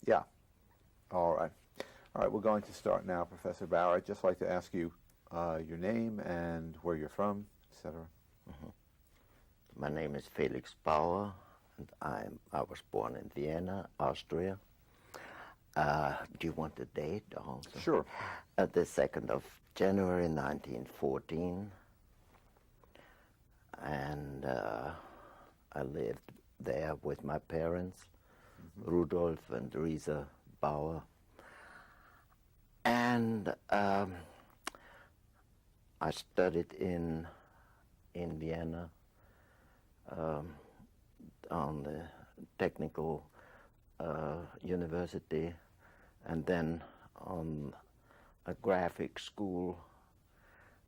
Yeah. All right. All right, we're going to start now, Professor Bauer. I'd just like to ask you your name and where you're from, etc. My name is Felix Bauer, and I was born in Vienna, Austria. Do you want the date also? Sure. The 2nd of January 1914. And I lived there with my parents, Rudolf and Risa Bauer. And I studied in Vienna on the technical university, and then on a graphic school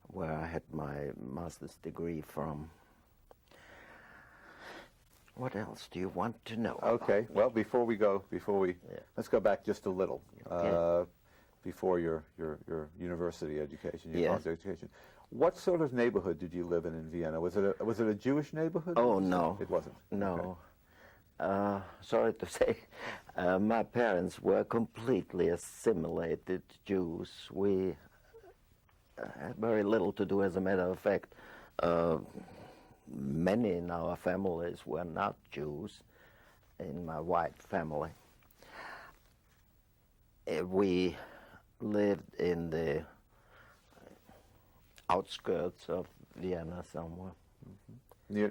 where I had my master's degree from. What else do you want to know? Okay. Well, before we let's go back just a little. Okay. Before your university education, your Yes. college education. What sort of neighborhood did you live in Vienna? Was it a Jewish neighborhood? Oh, no. It wasn't. No. Okay. Sorry to say, my parents were completely assimilated Jews. We had very little to do, as a matter of fact. Many in our families were not Jews, in my white family. We lived in the outskirts of Vienna somewhere. Near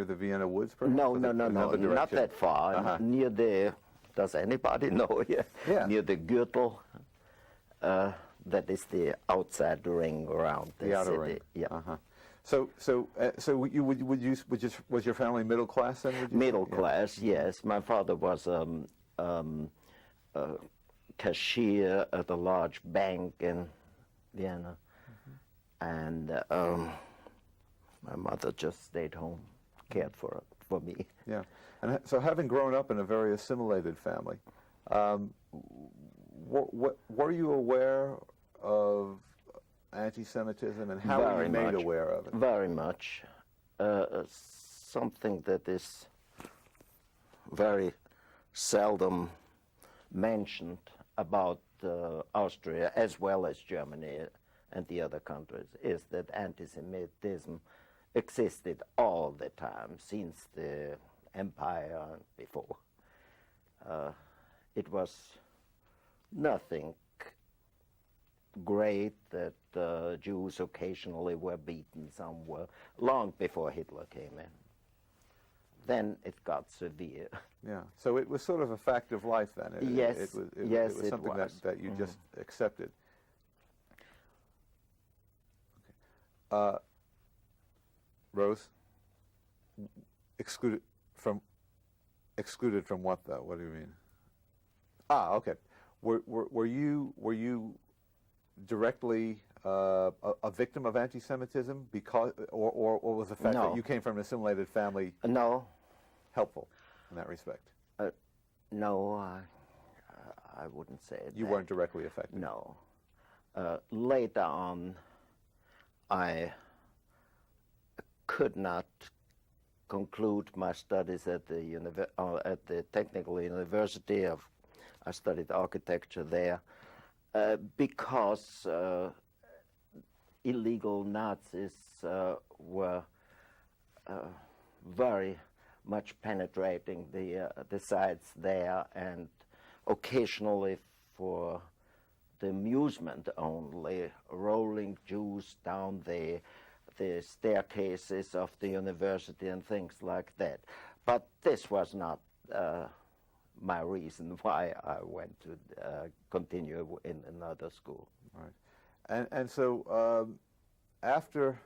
the Vienna woods, perhaps? No, Another not direction? that far. Uh-huh. Near the, does anybody know here? Yeah. Near the Gürtel, that is the outside ring around the outer city. ring. Yeah. Uh-huh. So was your family middle class then? Would you say? Middle Yeah. class, yes. My father was a cashier at a large bank in Vienna, and my mother just stayed home, cared for me. Yeah. And so having grown up in a very assimilated family, were you aware of anti-Semitism, and how were you made aware of it? Very much. Something that is very seldom mentioned about Austria, as well as Germany and the other countries, is that anti-Semitism existed all the time, since the empire and before. It was nothing great that Jews occasionally were beaten somewhere, long before Hitler came in. Then it got severe. Yeah. So it was sort of a fact of life then. Yes. It was It something was. that you just accepted. Okay. Rose, excluded from what though? What do you mean? Ah, okay. Were you directly a victim of anti-Semitism because, or was the fact No. that you came from an assimilated family No, helpful in that respect? no, I wouldn't say You that. weren't directly affected. No. Later on, I could not conclude my studies at the Technical University of. I studied architecture there because illegal Nazis were very much penetrating the sites there, and occasionally for the amusement only, rolling Jews down the staircases of the university and things like that. But this was not my reason why I went to continue in another school. Right. And so after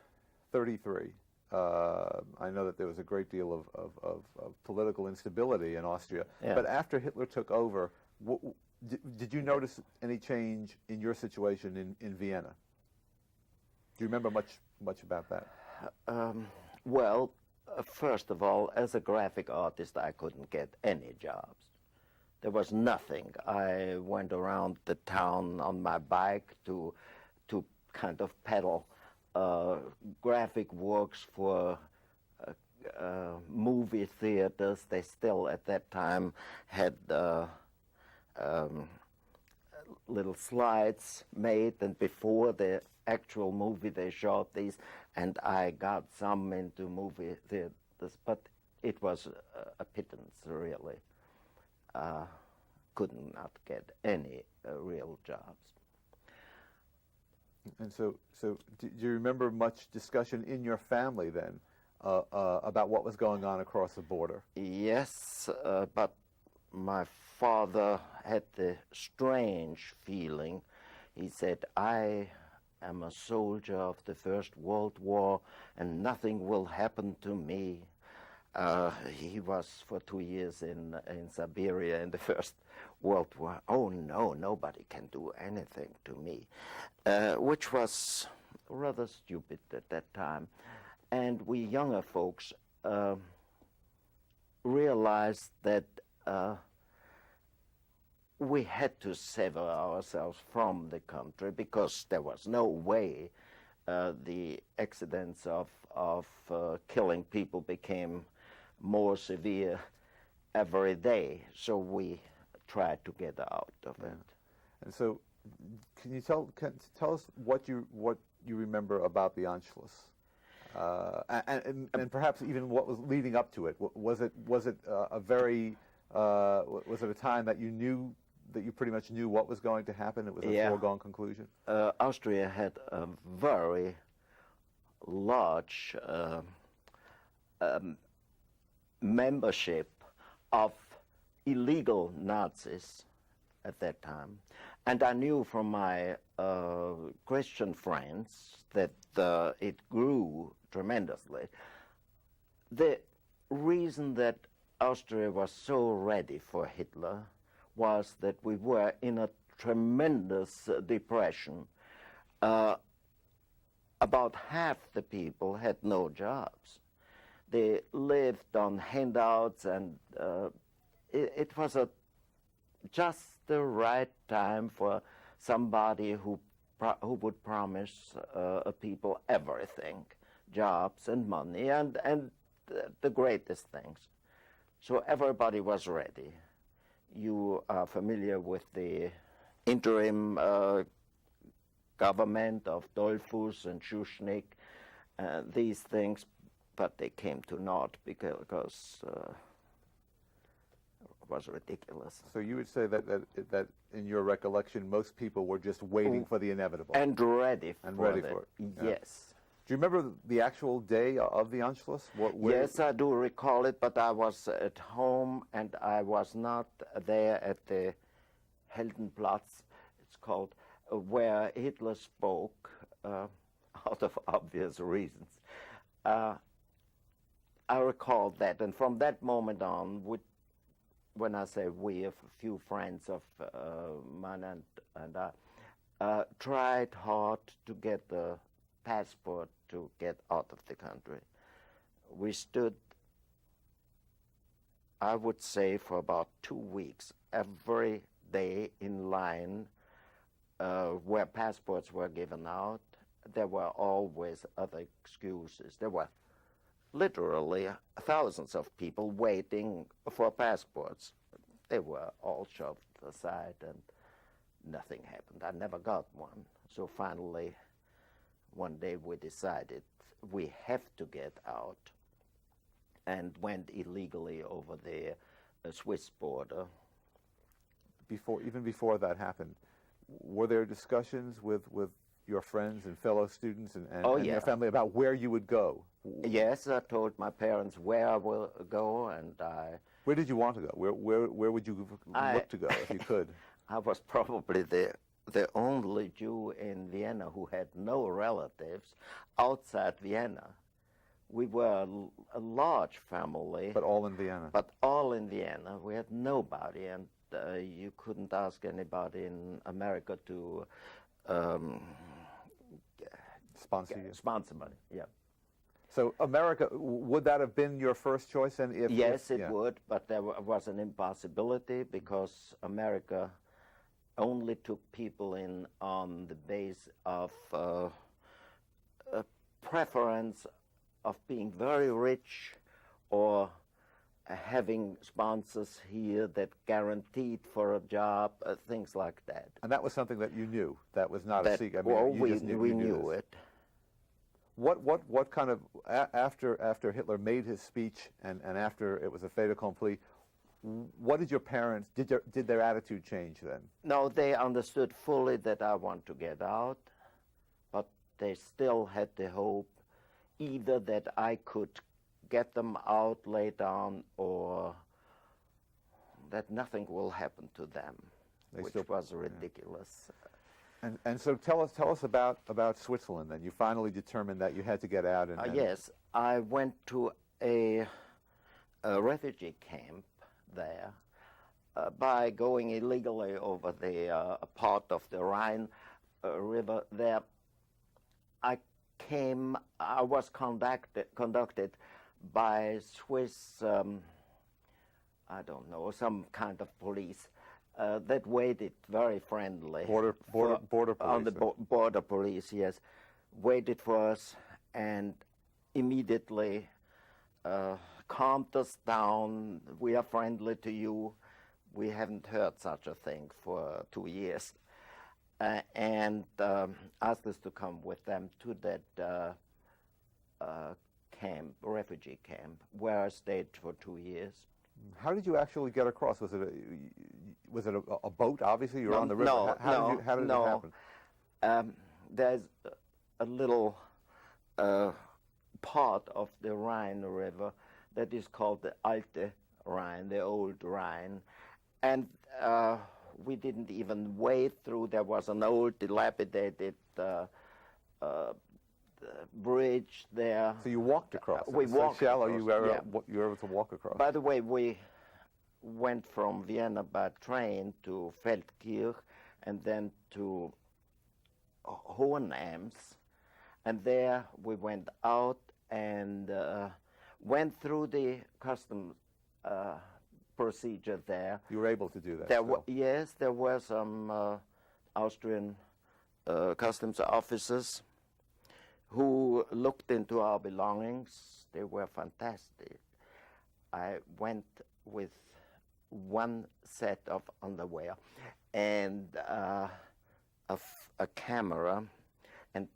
1933, I know that there was a great deal of political instability in Austria, Yeah. but after Hitler took over, did you notice any change in your situation in Vienna? Do you remember much about that? Well, first of all, as a graphic artist, I couldn't get any jobs. There was nothing. I went around the town on my bike to kind of peddle graphic works for movie theaters. They still, at that time, had little slides made, and before the actual movie they showed these, and I got some into movie theaters, but it was a pittance, really. Could not get any real jobs. And so do you remember much discussion in your family then about what was going on across the border? Yes, but my father had the strange feeling. He said, I am a soldier of the First World War and nothing will happen to me. He was for 2 years in Siberia in the First World War. Oh no, nobody can do anything to me, which was rather stupid at that time. And we younger folks realized that we had to sever ourselves from the country because there was no way the accidents of killing people became more severe every day. So we tried to get out of it. And so, can you tell us what you remember about the Anschluss, and perhaps even what was leading up to it? Was it a very was it a time that you knew that you pretty much knew what was going to happen? It was a foregone conclusion. Austria had a very large membership of illegal Nazis at that time. And I knew from my Christian friends that it grew tremendously. The reason that Austria was so ready for Hitler was that we were in a tremendous depression. About half the people had no jobs. They lived on handouts, and it was just the right time for somebody who would promise people everything, jobs and money and the greatest things. So everybody was ready. You are familiar with the interim government of Dollfuss and Schuschnigg, these things, but they came to naught because it was ridiculous. So you would say that in your recollection, most people were just waiting for the inevitable. And ready for it. Yeah. Yes. Do you remember the actual day of the Anschluss? Yes, I do recall it, but I was at home and I was not there at the Heldenplatz, it's called, where Hitler spoke, out of obvious reasons. I recall that, and from that moment on, when I say we, a few friends of mine and I tried hard to get the passport to get out of the country. We stood, I would say, for about 2 weeks, every day in line where passports were given out. There were always other excuses. There were literally thousands of people waiting for passports. They were all shoved aside and nothing happened. I never got one. So finally, one day we decided we have to get out and went illegally over the Swiss border. Even before that happened, were there discussions with your friends and fellow students and your family about where you would go? Yes, I told my parents where I will go, and Where did you want to go? Where would you look to go if you could? I was probably the only Jew in Vienna who had no relatives outside Vienna. We were a large family. But all in Vienna. But all in Vienna. We had nobody, and you couldn't ask anybody in America to sponsor money. Yeah. So America, would that have been your first choice? And yes, it would, but there was an impossibility because America only took people in on the base of a preference of being very rich or having sponsors here that guaranteed for a job, things like that. And that was something that you knew. That was not a secret. I mean, well, you just knew, we you knew this. it. What kind of after Hitler made his speech and after it was a fait accompli, what did your parents did their attitude change then? No, they understood fully that I want to get out, but they still had the hope either that I could get them out later on or that nothing will happen to them, which was ridiculous. And so tell us about Switzerland then. You finally determined that you had to get out. And yes, I went to a refugee camp there by going illegally over the part of the Rhine River there. I was conducted by Swiss, I don't know, some kind of police that waited very friendly. Border police. On the border police, yes. Waited for us and immediately calmed us down. We are friendly to you. We haven't heard such a thing for 2 years. And asked us to come with them to that camp, refugee camp, where I stayed for 2 years. How did you actually get across? Was it a boat? Obviously, you were on the river. No, how did it happen? There's a little part of the Rhine River that is called the Alte Rhine, the old Rhine, and we didn't even wade through. There was an old, dilapidated bridge there. So you walked across. We walked so shallow. across, You were able to walk across. By the way, we went from Vienna by train to Feldkirch and then to Hohenems, and there we went out and went through the customs procedure there. You were able to do that. Yes, there were some Austrian customs officers who looked into our belongings. They were fantastic. I went with one set of underwear and a camera, and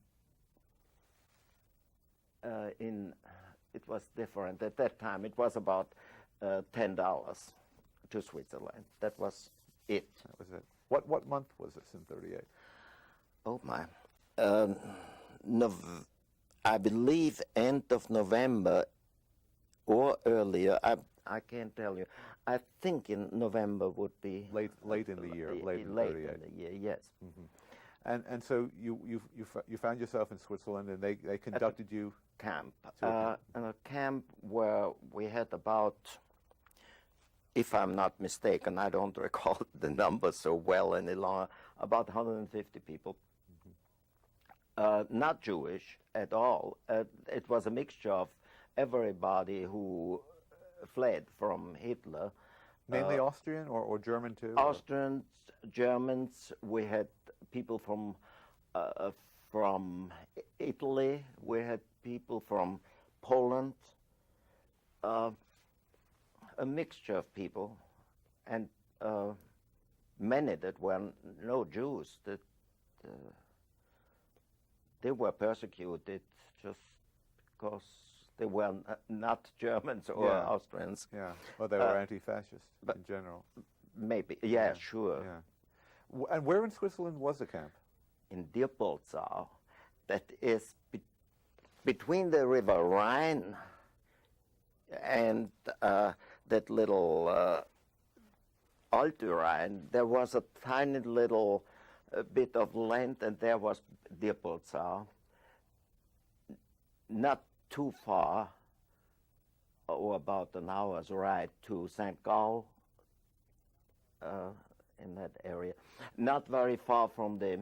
it was different at that time. It was about $10 to Switzerland. That was it. That was it. What month was this in '38? Oh my! I believe end of November or earlier. I can't tell you. I think in November would be late in the year, late in late '38. in the year, yes. Mm-hmm. And so you found yourself in Switzerland, and they conducted you camp. to In a camp where we had about, if I'm not mistaken, I don't recall the number so well any longer, about 150 people. Not Jewish at all. It was a mixture of everybody who fled from Hitler. Mainly Austrian or German too? Austrians, Germans. We had people from Italy. We had people from Poland. A mixture of people, and many that were no Jews. That they were persecuted just because they were not Germans or Austrians. Yeah, well, they were anti-fascist in general. Maybe, yeah, sure. Yeah. And where in Switzerland was the camp? In Diepoldsau, that is between the river Rhine and that little Alte Rhine. There was a tiny little bit of land, and there was Diepoldsau. Not too far, or about an hour's ride to St. Gall, in that area. Not very far from the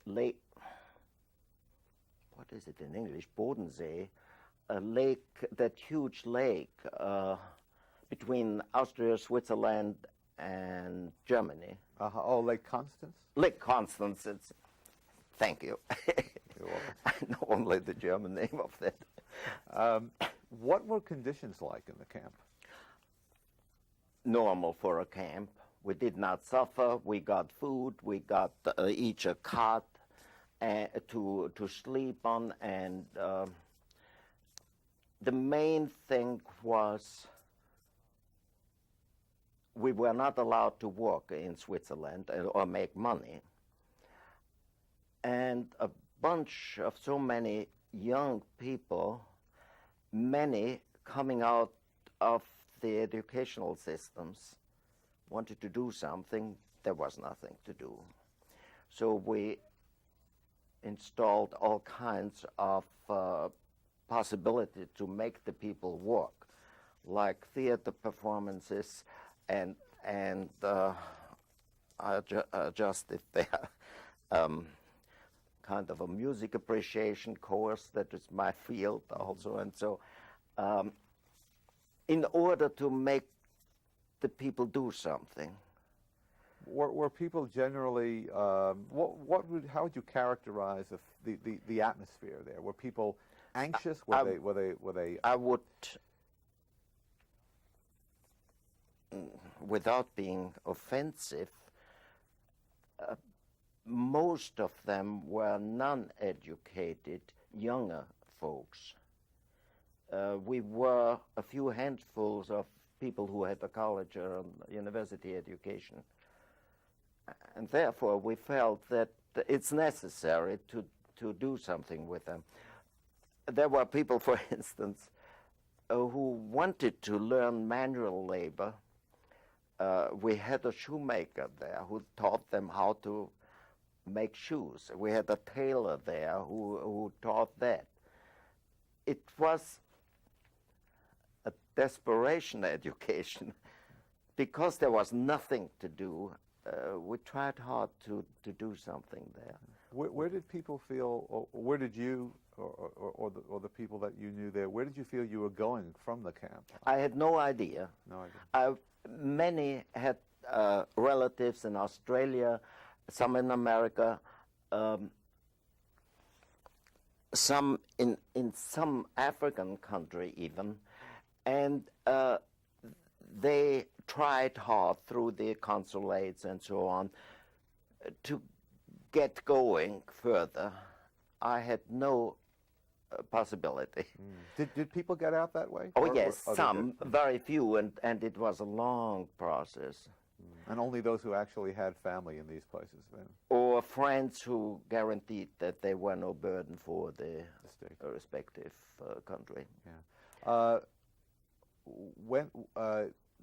lake, what is it in English? Bodensee, a lake, that huge lake between Austria, Switzerland, and Germany. Oh, Lake Constance? Lake Constance, thank you. You're welcome. I know only the German name of that. What were conditions like in the camp? Normal for a camp. We did not suffer. We got food. We got each a cot to sleep on, and the main thing was we were not allowed to work in Switzerland or make money. And a bunch of so many young people, many coming out of the educational systems, wanted to do something. There was nothing to do. So we installed all kinds of possibility to make the people work, like theater performances and adjusted their kind of a music appreciation course. That is my field also. And so in order to make the people do something. Were people generally, how would you characterize the atmosphere there? Were people anxious? Were they? I would, without being offensive, most of them were non-educated, younger folks. We were a few handfuls of people who had a college or university education. And therefore, we felt that it's necessary to do something with them. There were people, for instance, who wanted to learn manual labor. We had a shoemaker there who taught them how to make shoes. We had a tailor there who taught that. It was a desperation education. Because there was nothing to do, we tried hard to do something there. Where did people feel, or where did you, or the people that you knew there, where did you feel you were going from the camp? I had no idea. No idea. Many had relatives in Australia, some in America, some in some African country even, and they tried hard through the consulates and so on to get going further. I had no possibility. Did people get out that way? Oh, yes, some, very few, and it was a long process. And only those who actually had family in these places then? Or friends who guaranteed that they were no burden for the respective country. Yeah. When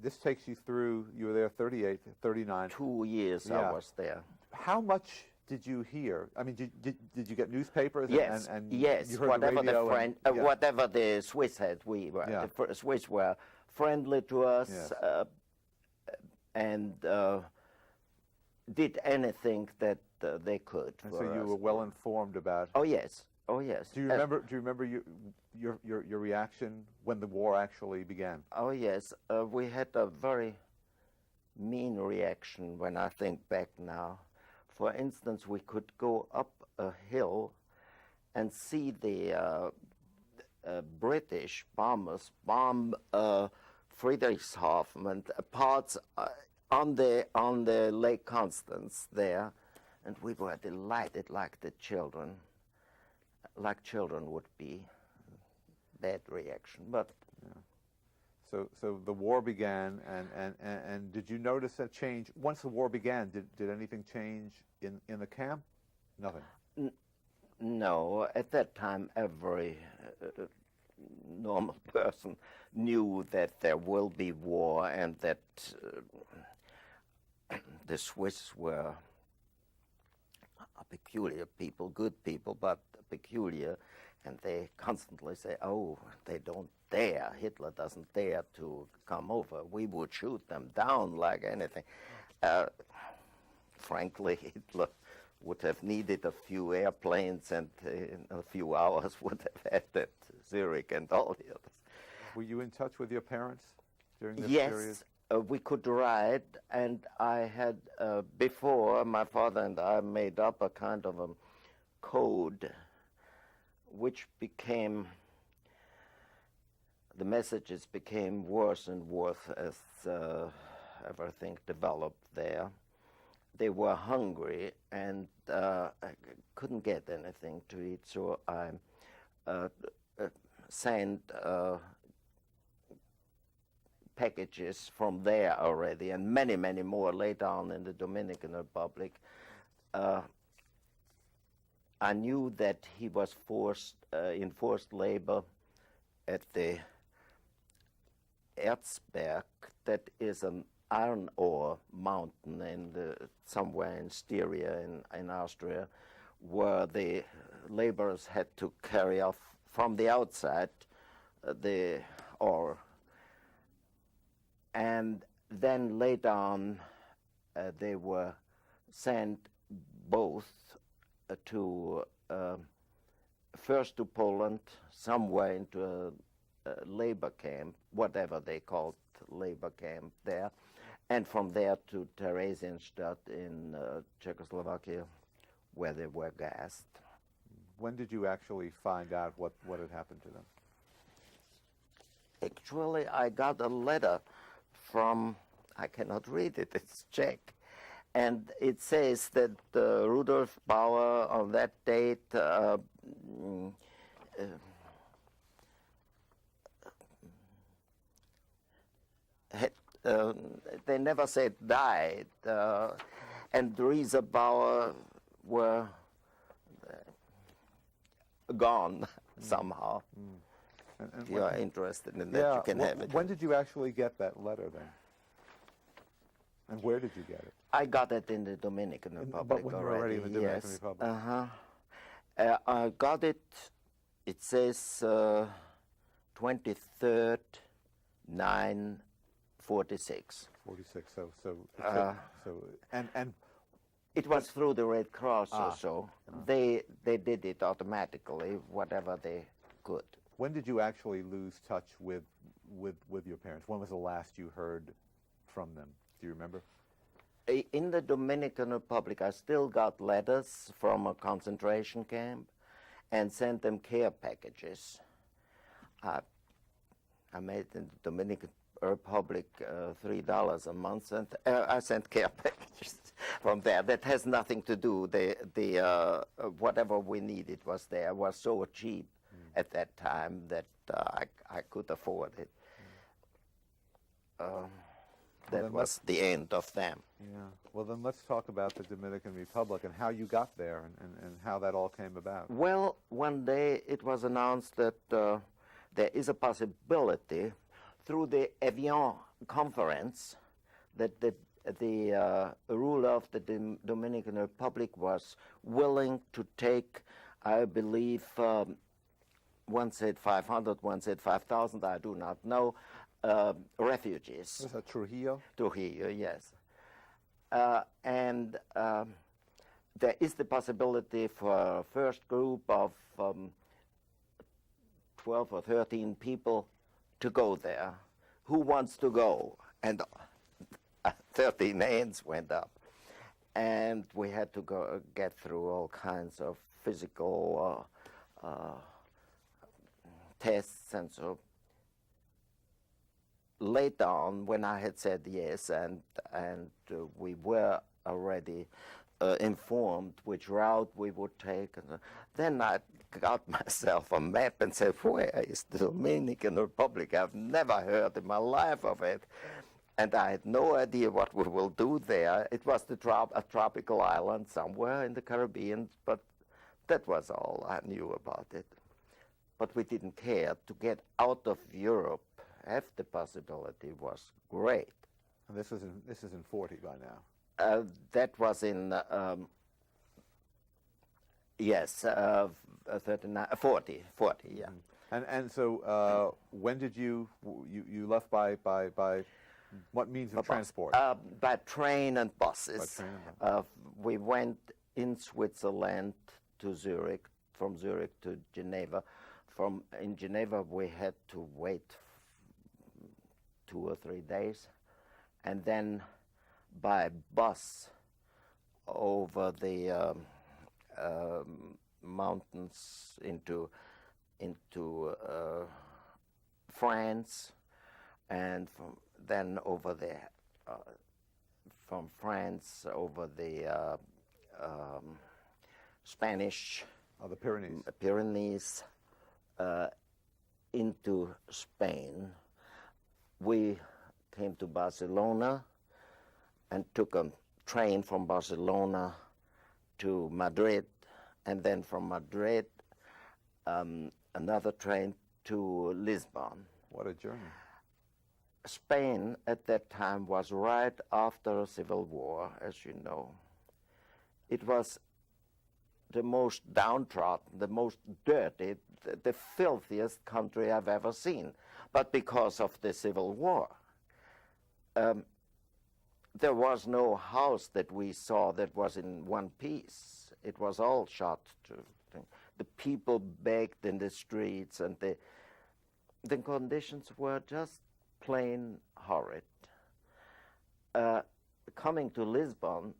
this takes you through, you were there 38, 39. 2 years Yeah. I was there. How much did you hear? I mean, did you get newspapers? Yes, and yes. you heard Whatever the radio whatever the Swiss had, we were. Yeah. The Swiss were friendly to us, Yes. and did anything that they could. And for so you us. were well informed about. Oh yes, oh yes. Do you remember? Do you remember your reaction when the war actually began? Oh yes, we had a very mean reaction when I think back now. For instance, we could go up a hill and see the British bombers bomb Friedrichshafen and parts on the Lake Constance there, and we were delighted like children would be. Bad reaction, but. Yeah. So the war began, and did you notice a change once the war began? Did anything change in the camp? Nothing. No, at that time every normal person knew that there will be war and that the Swiss were a peculiar people, good people, but peculiar. And they constantly say, oh, they don't dare, Hitler doesn't dare to come over. We would shoot them down like anything. Frankly, Hitler would have needed a few airplanes and in a few hours would have had that Zurich and all the others. Were you in touch with your parents during this period? Yes, we could ride, and I had, before, my father and I made up a kind of a code which became the messages became worse and worse as everything developed there. They were hungry and couldn't get anything to eat, so I sent packages from there already, and many, many more later on in the Dominican Republic. I knew that he was in forced labor at the Erzberg, that is an iron ore mountain somewhere in Styria in Austria, where the laborers had to carry off from the outside the ore. And then later on, they were sent both to first to Poland, somewhere into a labor camp, whatever they called labor camp there, and from there to Theresienstadt in Czechoslovakia, where they were gassed. When did you actually find out what had happened to them? Actually, I got a letter from, I cannot read it, it's Czech, and it says that Rudolf Bauer on that date had, they never said died, and Teresa Bauer were gone somehow. And If you are interested in that, you can have it. When did you actually get that letter then? And where did you get it? I got it in the Dominican Republic when you were already in the Dominican yes. Republic? I got it, it says 23rd, 9/46. 46. And it was through the Red Cross or so. They did it automatically, whatever they could. when did you actually lose touch with your parents? When was the last you heard from them? Do you remember? In the Dominican Republic, I still got letters from a concentration camp and sent them care packages. I made in the Dominican Republic $3 a month, and I sent care packages from there. That has nothing to do. Whatever we needed was there. It was so cheap at that time that I could afford it. That was the end of them. Yeah. Well, then let's talk about the Dominican Republic and how you got there and how that all came about. Well, one day it was announced that there is a possibility through the Evian conference that the ruler of the Dominican Republic was willing to take, I believe, one said 500, one said 5,000, I do not know, refugees. Was that Trujillo? Trujillo, yes. And there is the possibility for a first group of 12 or 13 people to go there. Who wants to go? And 13 hands went up. And we had to get through all kinds of physical tests and so. Later on, when I had said yes, and we were already informed which route we would take, then I got myself a map and said, where is the Dominican Republic? I've never heard in my life of it. And I had no idea what we will do there. It was a tropical island somewhere in the Caribbean, but that was all I knew about it. But we didn't care. To get out of Europe, have the possibility, was great. And this is in 40 by now. That was in 39, 40, yeah. And so when did you left by what means of transport? By train and buses. By train and buses. We went in Switzerland to Zurich, from Zurich to Geneva. In Geneva we had to wait 2 or 3 days, and then by bus over the mountains into France, and then over there, from France over the Spanish Oh, the Pyrenees. Pyrenees into Spain. We came to Barcelona and took a train from Barcelona to Madrid, and then from Madrid another train to Lisbon. What a journey. Spain at that time was right after a civil war, as you know. It was the most downtrodden, the most dirty, the filthiest country I've ever seen. But because of the civil war, there was no house that we saw that was in one piece. It was all shot to. The people begged in the streets, and the conditions were just plain horrid. Coming to Lisbon,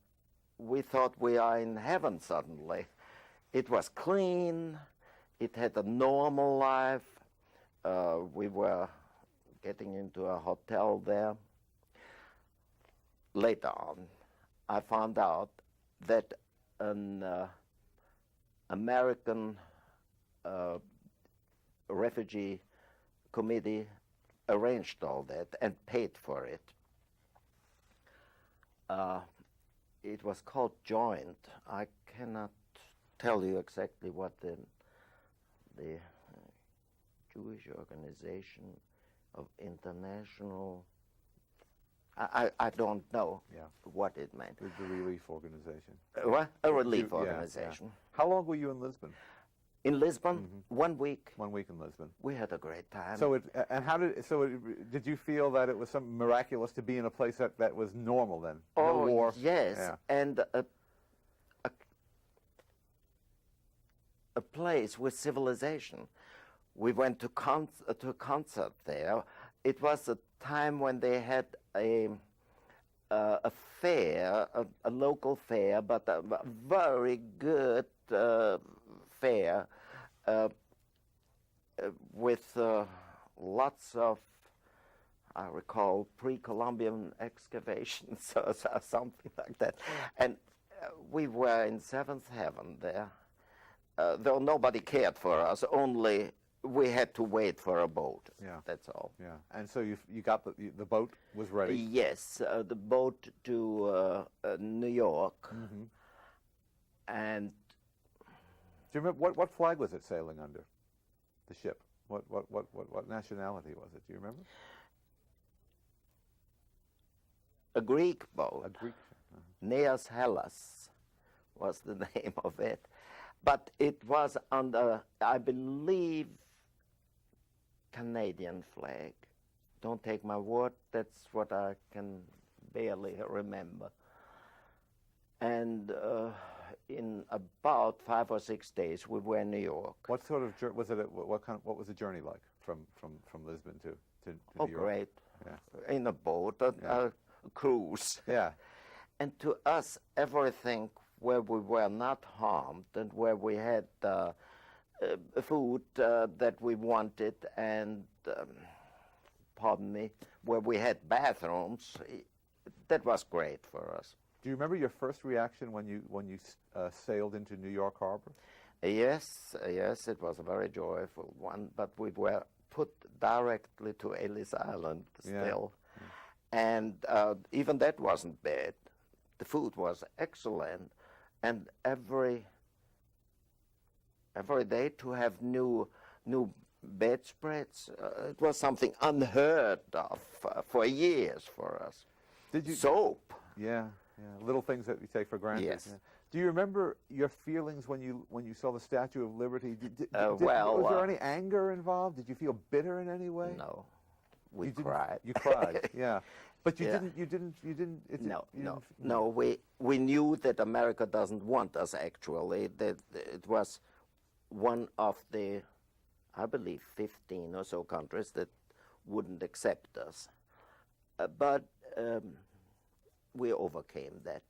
we thought we are in heaven suddenly. It was clean, it had a normal life. We were getting into a hotel there. Later on, I found out that an American refugee committee arranged all that and paid for it. It was called Joint. I cannot tell you exactly what the Jewish Organization of International. I don't know what it meant. The relief organization. What? A relief Yeah, organization. yeah. How long were you in Lisbon? In Lisbon, 1 week. 1 week in Lisbon. We had a great time. So did you feel that it was something miraculous to be in a place that was normal then? Oh, no war? yes, Yeah. and a place with civilization. We went to a concert there. It was a time when they had a fair, a local fair, but a very good fair with lots of, I recall, pre-Columbian excavations or something like that. And we were in seventh heaven there. Though nobody cared for us, only we had to wait for a boat. Yeah. That's all. Yeah. And so you got the boat was ready. Yes, the boat to New York. Mm-hmm. And do you remember what flag was it sailing under? The ship. What nationality was it? Do you remember? a Greek boat. A Greek. Neos Hellas was the name of it. But it was under, I believe, Canadian flag. Don't take my word, that's what I can barely remember. And in about 5 or 6 days, we were in New York. What sort of was it? What was the journey like from Lisbon to New York? Great! Yeah. In a boat, a cruise. Yeah. And to us, everything where we were not harmed and where we had food that we wanted and, pardon me, where we had bathrooms, that was great for us. Do you remember your first reaction when you sailed into New York Harbor? Yes, it was a very joyful one, but we were put directly to Ellis Island still. Yeah. And even that wasn't bad. The food was excellent, and every day to have new bedspreads, it was something unheard of for years for us. Did you soap? Yeah, little things that we take for granted. Yes. Yeah. Do you remember your feelings when you saw the Statue of Liberty? Was there any anger involved? Did you feel bitter in any way? No, we cried. You cried, yeah. But you didn't. No. We knew that America doesn't want us. Actually, that it was one of the, I believe, 15 or so countries that wouldn't accept us. But we overcame that.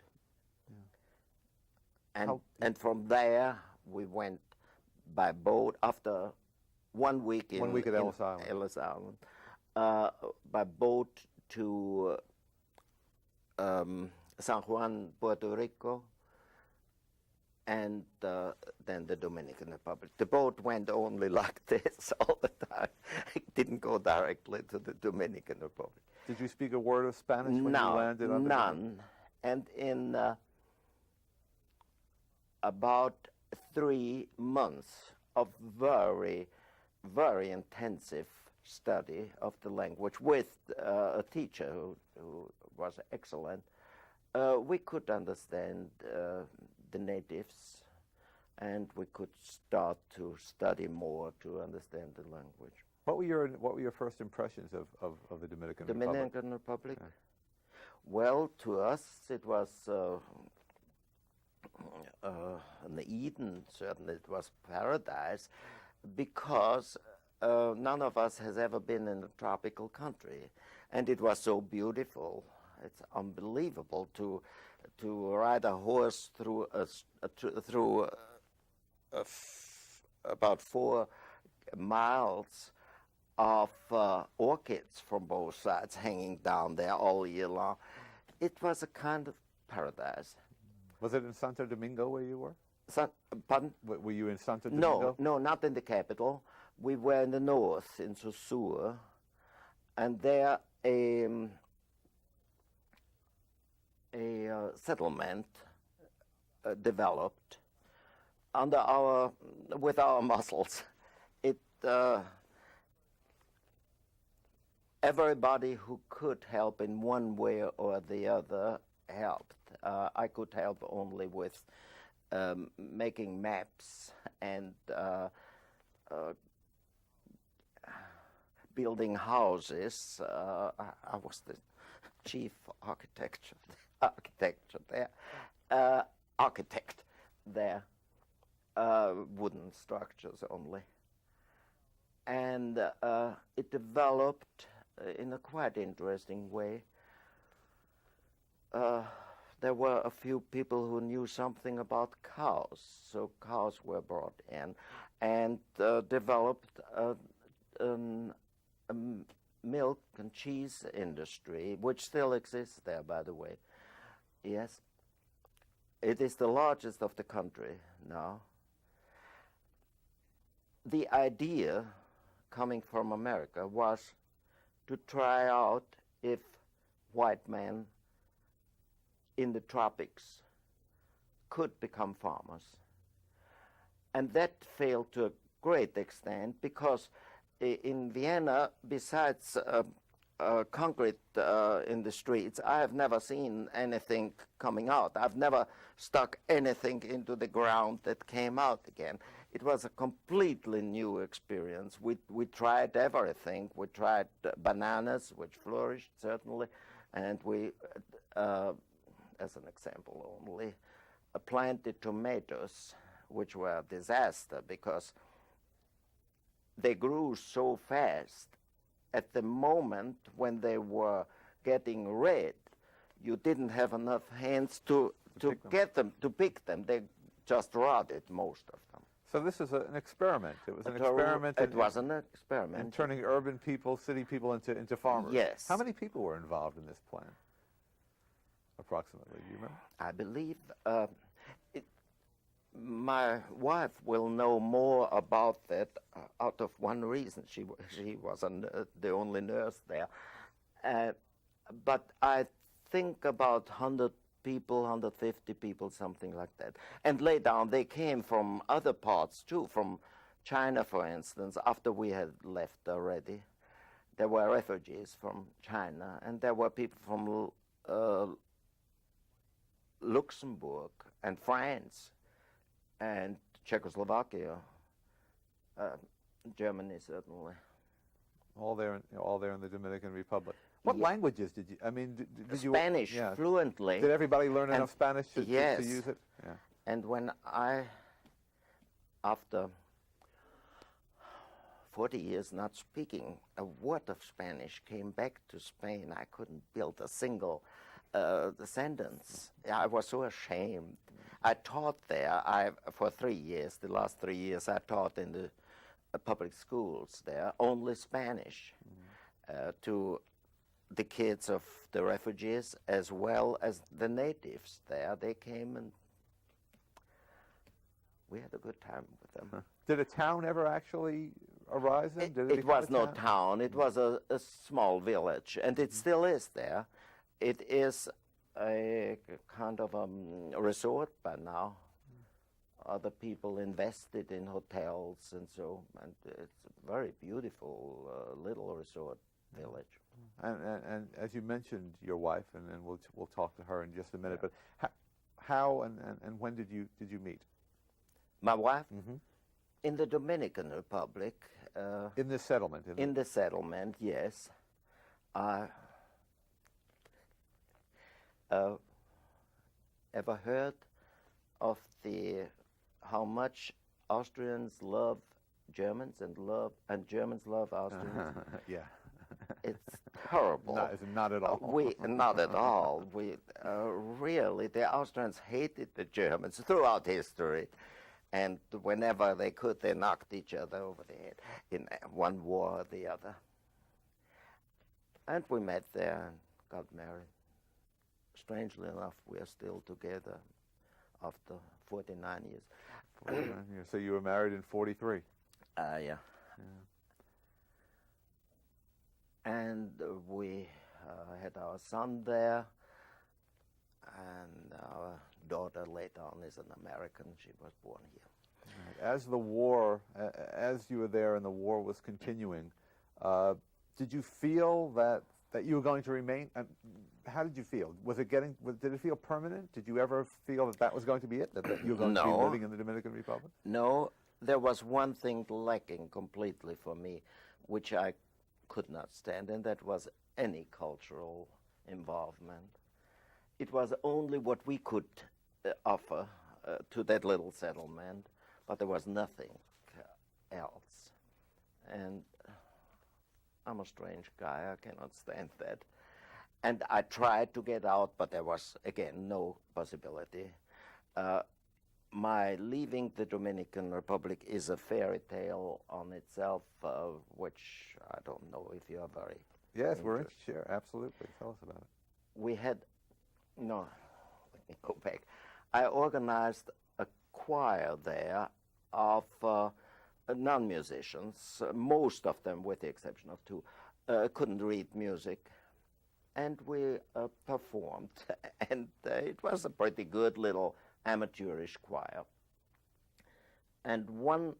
Yeah. And from there we went by boat after 1 week in 1 week at in Ellis Island. Ellis Island, by boat to San Juan, Puerto Rico, and then the Dominican Republic. The boat went only like this all the time. It didn't go directly to the Dominican Republic. Did you speak a word of Spanish when No, you landed on the none. And in about 3 months of very, very intensive study of the language with a teacher who was excellent, we could understand the natives, and we could start to study more to understand the language. What were your first impressions of the Dominican Republic? Dominican Republic? Yeah. Well, to us it was an Eden, certainly it was paradise, because none of us has ever been in a tropical country, and it was so beautiful. It's unbelievable to ride a horse through about 4 miles of orchids from both sides hanging down there all year long. It was a kind of paradise. Was it in Santo Domingo where you were? Pardon? Were you in Santo Domingo? No, not in the capital. We were in the north, in Sosúa, and there a settlement developed with our muscles. Everybody who could help in one way or the other helped. I could help only with making maps and building houses. I was the chief architect there, wooden structures only. And it developed in a quite interesting way. There were a few people who knew something about cows, so cows were brought in, and developed a milk and cheese industry, which still exists there, by the way. Yes, it is the largest of the country now. The idea coming from America was to try out if white men in the tropics could become farmers. And that failed to a great extent because in Vienna, besides concrete in the streets, I have never seen anything coming out. I've never stuck anything into the ground that came out again. It was a completely new experience. We tried everything. We tried bananas, which flourished, certainly, and we, as an example only, planted tomatoes, which were a disaster because they grew so fast. At the moment when they were getting red, you didn't have enough hands to get them, to pick them. They just rotted, most of them. So this is an experiment. It was an experiment. It was an experiment. In turning urban people, city people into farmers. Yes. How many people were involved in this plan? Approximately, do you remember? I believe my wife will know more about that out of one reason. She was the only nurse there. But I think about 100 people, 150 people, something like that. And later on, they came from other parts too, from China, for instance, after we had left already. There were refugees from China, and there were people from Luxembourg and France and Czechoslovakia, Germany certainly. All there in the Dominican Republic. What languages did you? I mean, did you? Spanish fluently. Did everybody learn enough Spanish to use it? Yeah. And when I, after 40 years not speaking a word of Spanish, came back to Spain, I couldn't build a single sentence. I was so ashamed. I taught there for 3 years. The last 3 years I taught in the public schools there, only Spanish, to the kids of the refugees as well as the natives there. They came and we had a good time with them. Did a town ever actually arise then? Did It become was a no town? town, it was a small village, and it still is there. It is a kind of a resort by now. Other people invested in hotels and so, and it's a very beautiful little resort village. And as you mentioned your wife, and we'll talk to her in just a minute. But how and when did you meet? My wife, in the Dominican Republic. In this settlement? In the settlement, yes. Ever heard of how much Austrians love Germans and Germans love Austrians? Yeah. It's terrible. Not at all. Not at all. We really, the Austrians hated the Germans throughout history, and whenever they could, they knocked each other over the head in one war or the other. And we met there and got married. Strangely enough, we are still together after 49 years. 49 years. So you were married in 43? Yeah. And we had our son there, and our daughter later on is an American. She was born here. As the war, as you were there and the war was continuing, did you feel that you were going to remain? How did you feel? Did it feel permanent? Did you ever feel that was going to be it, that you were going to be living in the Dominican Republic? No, there was one thing lacking completely for me, which I could not stand, and that was any cultural involvement. It was only what we could offer to that little settlement, but there was nothing else. And I'm a strange guy, I cannot stand that. And I tried to get out, but there was, again, no possibility. My leaving the Dominican Republic is a fairy tale on itself, which I don't know if you are very Yes, we're interested. Sure, absolutely. Tell us about it. We had, no, let me go back. I organized a choir there of non-musicians, most of them, with the exception of two, couldn't read music. And we performed, and it was a pretty good little amateurish choir. And once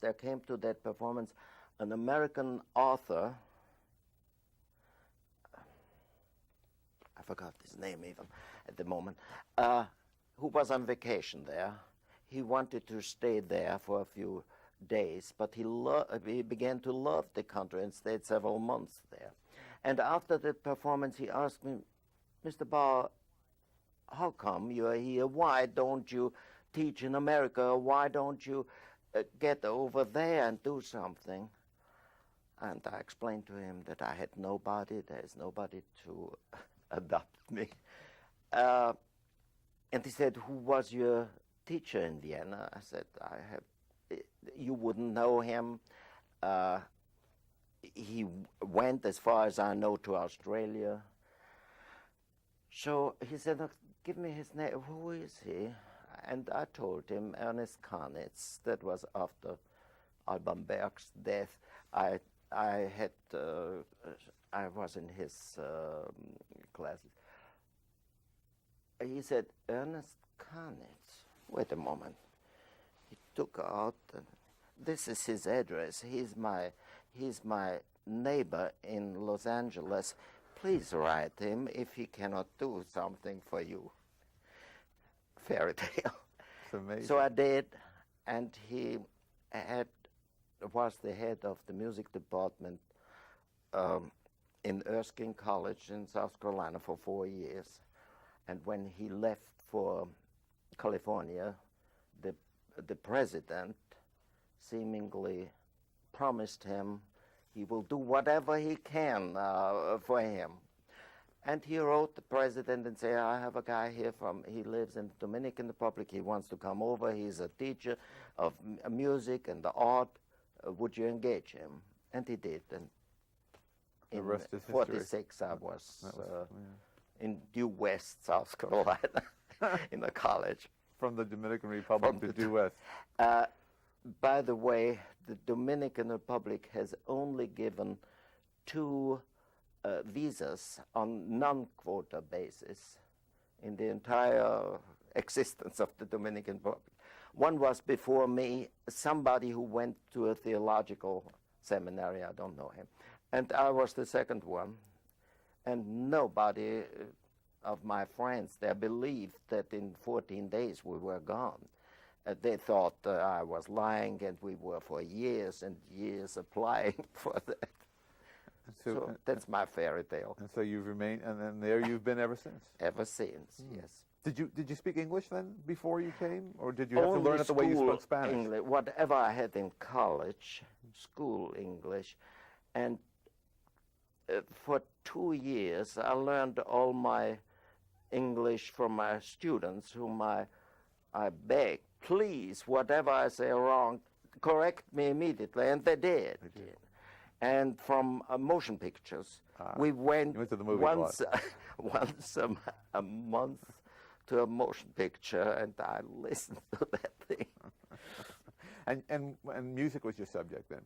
there came to that performance an American author, I forgot his name even at the moment, who was on vacation there. He wanted to stay there for a few days, but he began to love the country and stayed several months there. And after the performance, he asked me, Mr. Bauer, how come you are here? Why don't you teach in America? Why don't you get over there and do something? And I explained to him that I had nobody, there's nobody to adopt me. And he said, who was your teacher in Vienna? I said, you wouldn't know him. He went, as far as I know, to Australia. So he said, give me his name. Who is he? And I told him, Ernest Karnitz. That was after Alban Berg's death. I was in his classes. He said, Ernest Karnitz. Wait a moment. He took out, this is his address. He's my neighbor in Los Angeles. Please write him if he cannot do something for you. Fairy tale. It's amazing. So I did, and he was the head of the music department in Erskine College in South Carolina for 4 years. And when he left for California, the president seemingly promised him he will do whatever he can for him. And he wrote the president and said, I have a guy here he lives in the Dominican Republic. He wants to come over. He's a teacher of music and the art. Would you engage him? And he did. And The in rest is history. 46, I was in Due West, South Carolina, in a college. From the Dominican Republic to Due West. By the way, the Dominican Republic has only given 2 visas on non-quota basis in the entire existence of the Dominican Republic. One was before me, somebody who went to a theological seminary, I don't know him, and I was the second one, and nobody of my friends there believed that in 14 days we were gone. They thought I was lying, and we were for years and years applying for that. So that's my fairy tale. And so you've remained, and then there you've been ever since. Ever since, yes. Did you speak English then before you came, or did you have to Only learn it the way you school spoke Spanish? English, whatever I had in college, school English, and for 2 years I learned all my English from my students, whom I begged, please, whatever I say wrong, correct me immediately, and they did. And from motion pictures, we went to the movie once a month to a motion picture, and I listened to that thing. And music was your subject then?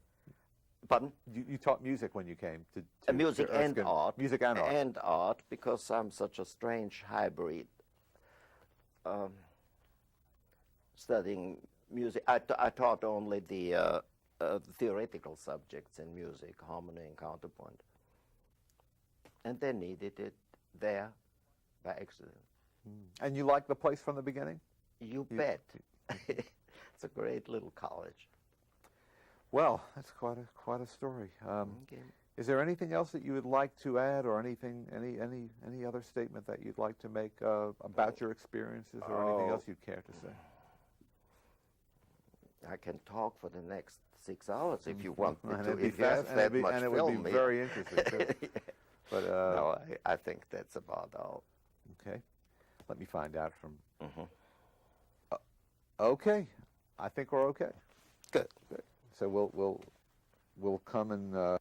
Pardon? You taught music when you came to music to and Erskine. art. Music and art. And art, because I'm such a strange hybrid. Studying music, I taught only the theoretical subjects in music, harmony and counterpoint. And they needed it there by accident. And you liked the place from the beginning? You bet. It's a great little college. Well, that's quite a story. Okay. Is there anything else that you would like to add, or any other statement that you'd like to make about your experiences, or anything else you'd care to say? I can talk for the next 6 hours if you want me And to. it'd be If you have that much and it film would be here. very interesting too. But No, I think that's about all. okay, let me find out from. Okay, I think we're okay. Good. So we'll come and.